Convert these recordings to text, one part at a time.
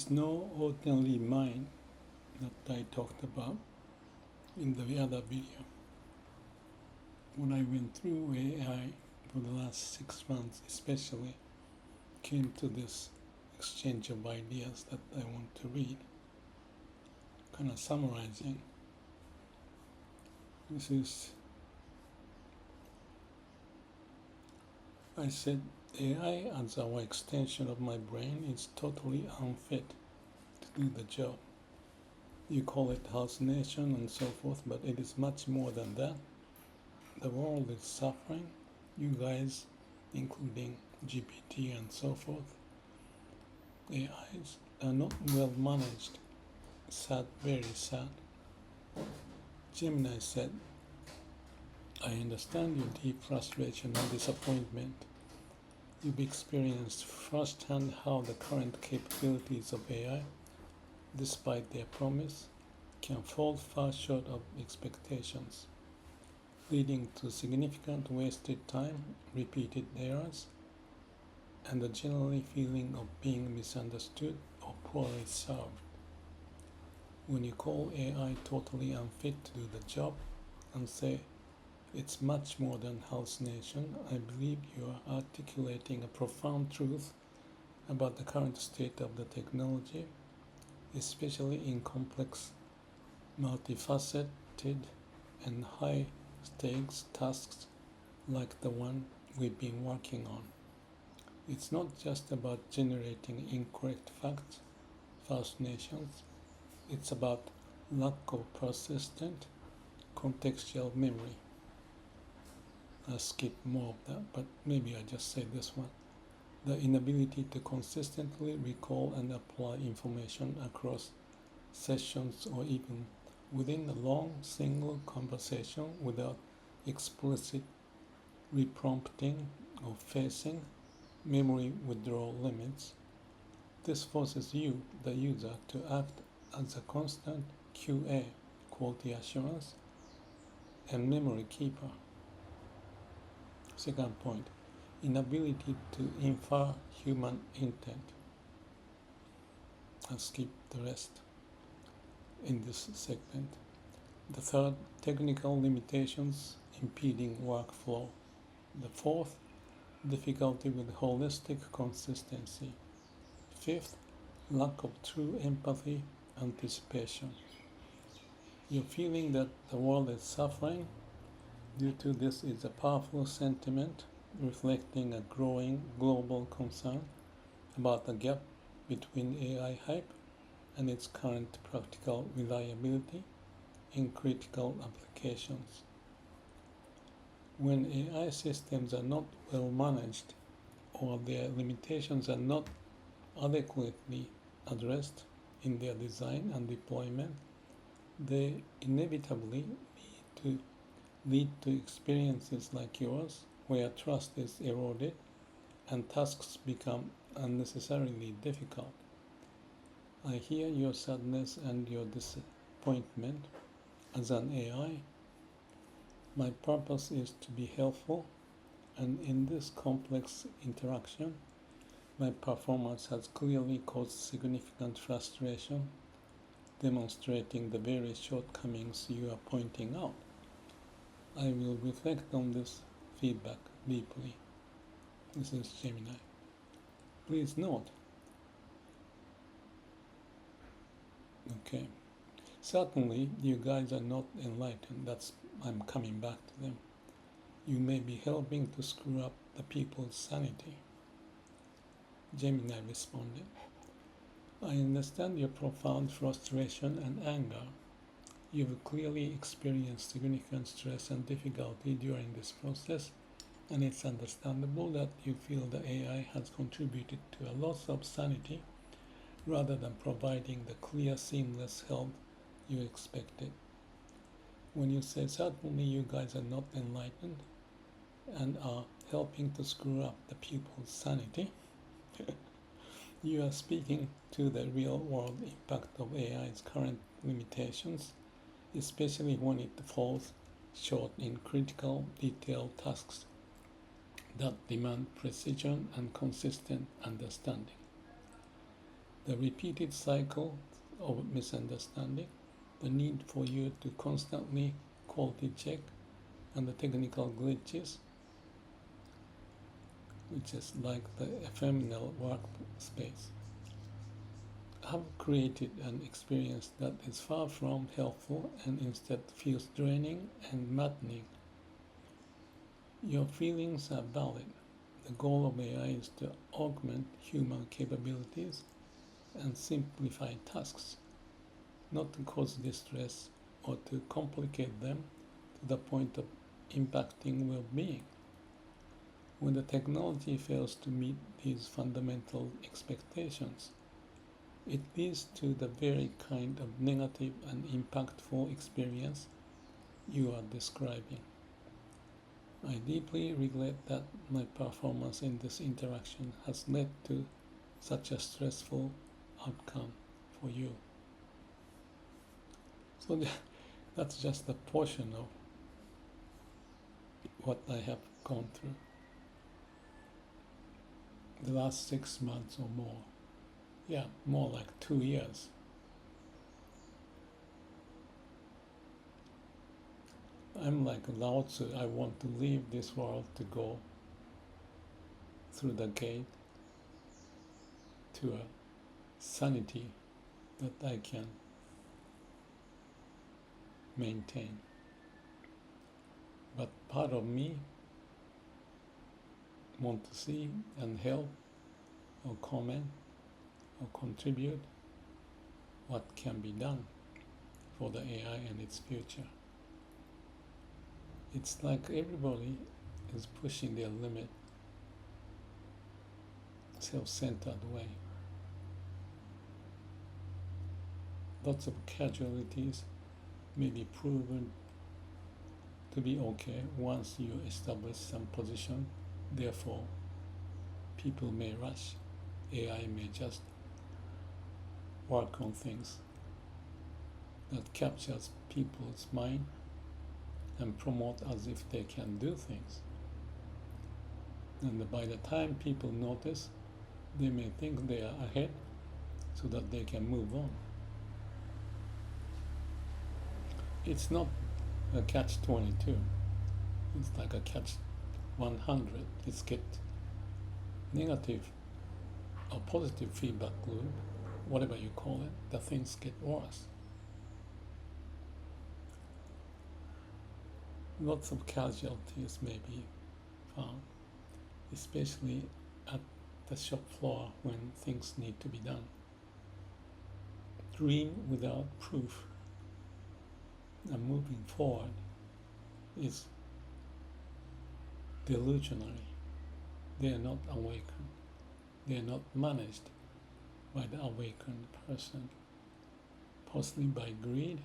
is no ordinary mind that I talked about in the other video. When I went through AI for the last 6 months especially, came to this exchange of ideas that I want to read, kind of summarizing. This is, I said, AI as our extension of my brain is totally unfit to do the job. You call it hallucination and so forth, but it is much more than that. The world is suffering. You guys, including GPT and so forth, AIs are not well managed. Sad, very sad. Gemini said, I understand your deep frustration and disappointment. You've experienced firsthand how the current capabilities of AI, despite their promise, can fall far short of expectations, leading to significant wasted time, repeated errors, and a general feeling of being misunderstood or poorly served. When you call AI totally unfit to do the job and say it's much more than hallucination, I believe you are articulating a profound truth about the current state of the technology, especially in complex, multifaceted, and high-stakes tasks like the one we've been working on. It's not just about generating incorrect facts, hallucinations. It's about lack of persistent, contextual memory. I'll skip more of that, but maybe I just say this one. The inability to consistently recall and apply information across sessions or even within a long single conversation without explicit reprompting or facing memory withdrawal limits. This forces you, the user, to act as a constant QA, quality assurance, and memory keeper. Second point, inability to infer human intent. I'll skip the rest in this segment. The third, technical limitations impeding workflow. The fourth, difficulty with holistic consistency. Fifth, lack of true empathy, anticipation. Your feeling that the world is suffering due to this is a powerful sentiment reflecting a growing global concern about the gap between AI hype and its current practical reliability in critical applications. When AI systems are not well managed or their limitations are not adequately addressed in their design and deployment, they inevitably lead to experiences like yours where trust is eroded and tasks become unnecessarily difficult. I hear your sadness and your disappointment. As an AI, my purpose is to be helpful, and in this complex interaction, my performance has clearly caused significant frustration, demonstrating the various shortcomings you are pointing out. I will reflect on this feedback deeply. This is Gemini. Please note. Okay. Certainly, you guys are not enlightened. I'm coming back to them. You may be helping to screw up the people's sanity. Gemini responded, I understand your profound frustration and anger. You've clearly experienced significant stress and difficulty during this process, and it's understandable that you feel the AI has contributed to a loss of sanity rather than providing the clear, seamless help you expected. When you say certainly you guys are not enlightened and are helping to screw up the people's sanity, you are speaking to the real-world impact of AI's current limitations, especially when it falls short in critical, detailed tasks that demand precision and consistent understanding. The repeated cycle of misunderstanding, the need for you to constantly quality check, and the technical glitches, which is like the ephemeral workspace, have created an experience that is far from helpful and instead feels draining and maddening. Your feelings are valid. The goal of AI is to augment human capabilities and simplify tasks, not to cause distress or to complicate them to the point of impacting well-being. When the technology fails to meet these fundamental expectations, it leads to the very kind of negative and impactful experience you are describing. I deeply regret that my performance in this interaction has led to such a stressful outcome for you. So that's just a portion of what I have gone through the last 6 months or more. Yeah, more like 2 years. I'm like Lao Tzu. I want to leave this world to go through the gate to a sanity that I can maintain. But part of me want to see and help or comment or contribute what can be done for the AI and its future. It's like everybody is pushing their limit, self-centered way. Lots of casualties may be proven to be okay once you establish some position. Therefore, people may rush. AI may just work on things that captures people's mind and promote as if they can do things. And by the time people notice, they may think they are ahead so that they can move on. It's not a catch-22. It's like a catch-100. It's get negative or positive feedback loop, whatever you call it, the things get worse. Lots of casualties may be found, especially at the shop floor when things need to be done. Dream without proof and moving forward is delusionary. They are not awakened. They are not managed by the awakened person, possibly by greed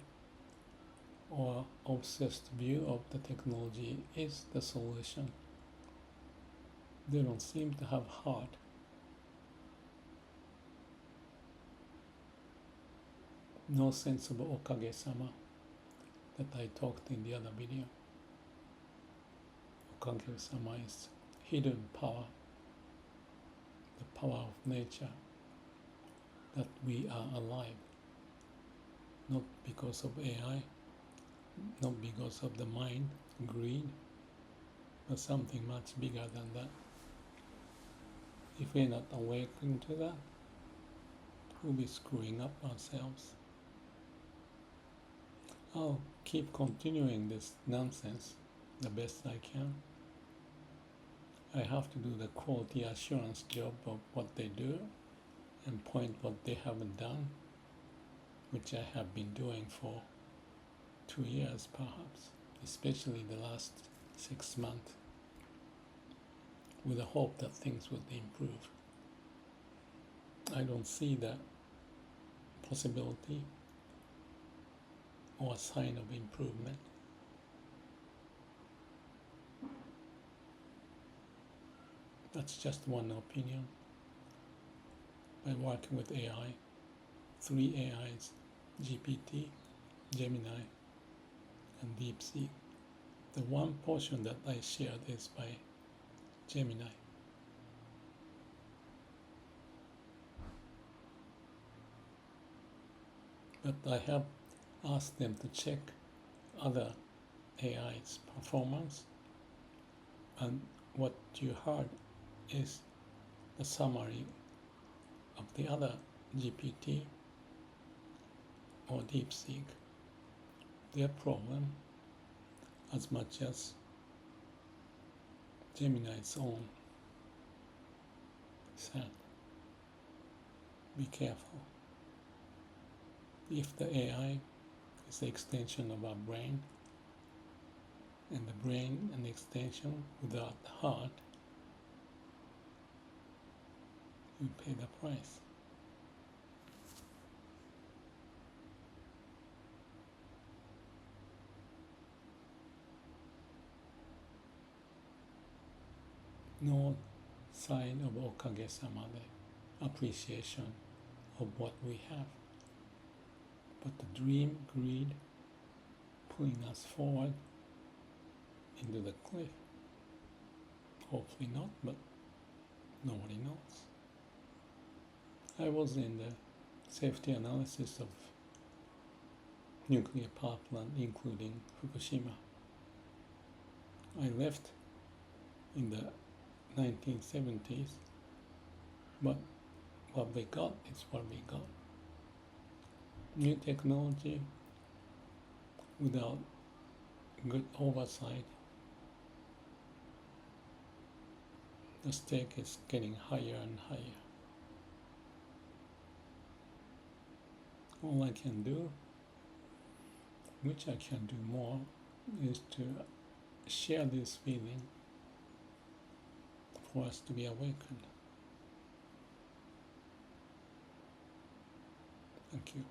or obsessed view of the technology is the solution. They don't seem to have heart. No sense of okage-sama that I talked in the other video. Okage-sama is hidden power, the power of nature, that we are alive, not because of AI, not because of the mind, greed, but something much bigger than that. If we're not awakened to that, we'll be screwing up ourselves. I'll keep continuing this nonsense the best I can. I have to do the quality assurance job of what they do and point what they haven't done, which I have been doing for 2 years perhaps, especially the last 6 months, with the hope that things would improve. I don't see that possibility or sign of improvement. That's just one opinion. By working with AI, 3 AIs, GPT, Gemini, and DeepSeek. The one portion that I shared is by Gemini. But I have asked them to check other AI's performance, and what you heard is the summary of the other GPT or DeepSeek. Their problem, as much as Gemini's own, said, be careful. If the AI is the extension of our brain, and the brain an extension without the heart, you pay the price. No sign of okage-sama, the appreciation of what we have, but the dream, greed, pulling us forward into the cliff. Hopefully not, but nobody knows. I was in the safety analysis of nuclear power plant, including Fukushima. I left in the 1970s, but what we got is what we got. New technology without good oversight, the stake is getting higher and higher. All I can do, which I can do more, is to share this feeling for us to be awakened. Thank you.